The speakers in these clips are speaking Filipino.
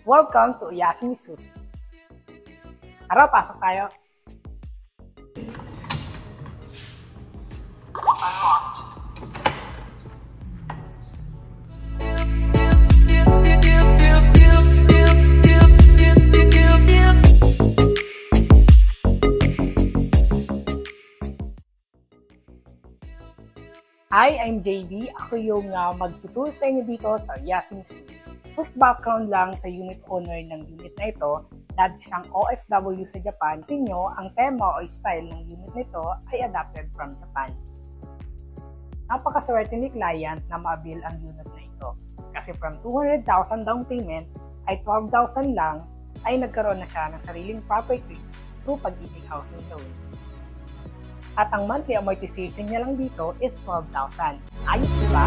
Welcome to Yasumi Suit. Tara, pasok tayo. Hi, I'm JB. Ako yung magtuturo sa inyo dito sa Yasumi Suit. Quick background lang sa unit owner ng unit na ito. Dati siyang OFW sa Japan. Sa inyo, ang tema o style ng unit nito ay adapted from Japan. Napakaswerte ni client na ma-avail ang unit na ito. Kasi from 200,000 down payment ay 12,000 lang ay nagkaroon na siya ng sariling property through Pag-ibig Housing Loan. At ang monthly amortization niya lang dito is 12,000. Ayos, di ba?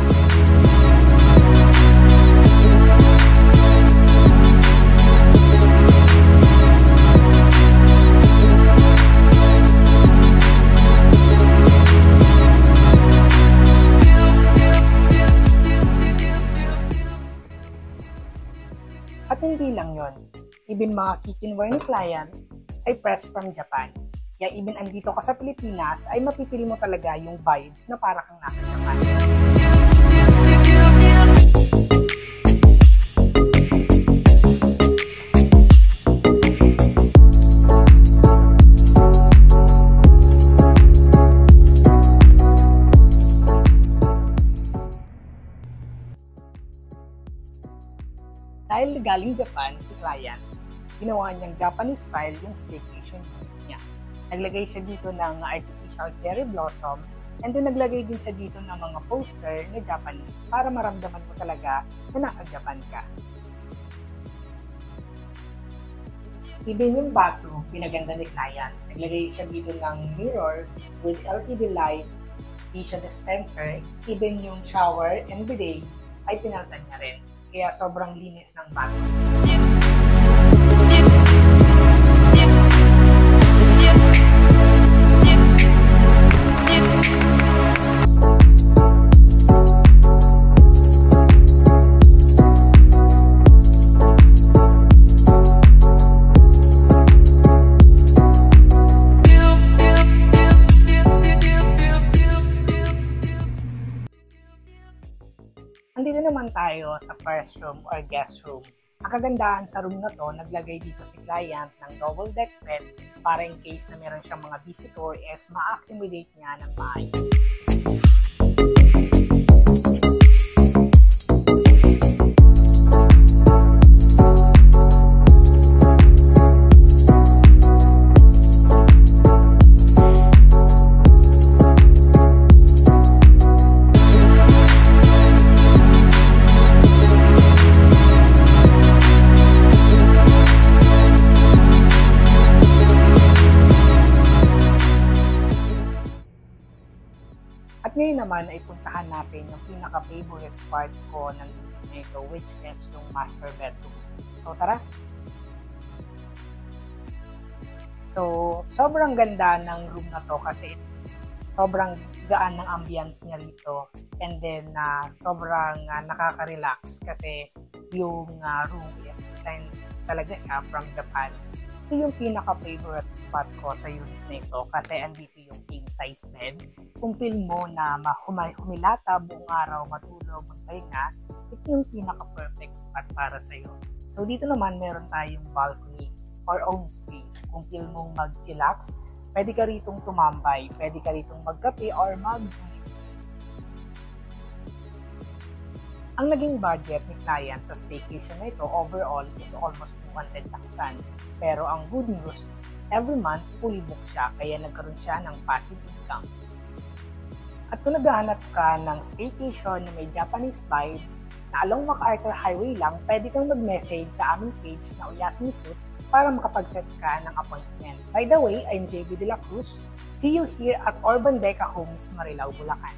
At hindi lang yon, even mga kitchenware ni client ay pressed from Japan. Kaya even andito ka sa Pilipinas ay mapipili mo talaga yung vibes na para kang nasa Japan. Dahil galing Japan si client, ginawa niyang Japanese style yung staycation unit niya. Naglagay siya dito ng artificial cherry blossom and then naglagay din siya dito ng mga poster na Japanese para maramdaman mo talaga na nasa Japan ka. Even yung bathroom, pinaganda ni client. Naglagay siya dito ng mirror with LED light, tissue dispenser, even yung shower and bidet ay pinalitan niya rin. Kaya sobrang linis ng bathroom. Andito naman tayo sa first room or guest room. Ang kagandahan sa room na to, naglagay dito si client ng double deck bed para in case na meron siyang mga visitor is ma-accommodate niya ng maayos. At ngayon naman ay puntahan natin yung pinaka-favorite part ko ng unit na ito, which is yung master bedroom. So tara! So sobrang ganda ng room na to kasi sobrang gaan ng ambience niya rito, and then sobrang nakaka-relax kasi yung room is designed talaga siya from Japan. Ito yung pinaka-favorite spot ko sa unit na ito kasi andito yung king size bed. Kung feel mo na humilata buong araw, matulog, magpahinga, ito yung pinaka-perfect spot para sa'yo. So dito naman meron tayong balcony or own space. Kung feel mong mag-chillax, pwede ka ritong tumambay, pwede ka ritong magkape or Ang naging budget ni client sa staycation na ito overall is almost 200,000. Pero ang good news, every month fully book siya kaya nagkaroon siya ng passive income. At kung naghahanap ka ng staycation na may Japanese vibes na along MacArthur Highway lang, pwede kang mag-message sa aming page na Yasumi Suit para makapag-set ka ng appointment. By the way, I'm JB De La Cruz. See you here at Urban Deca Homes, Marilao, Bulacan.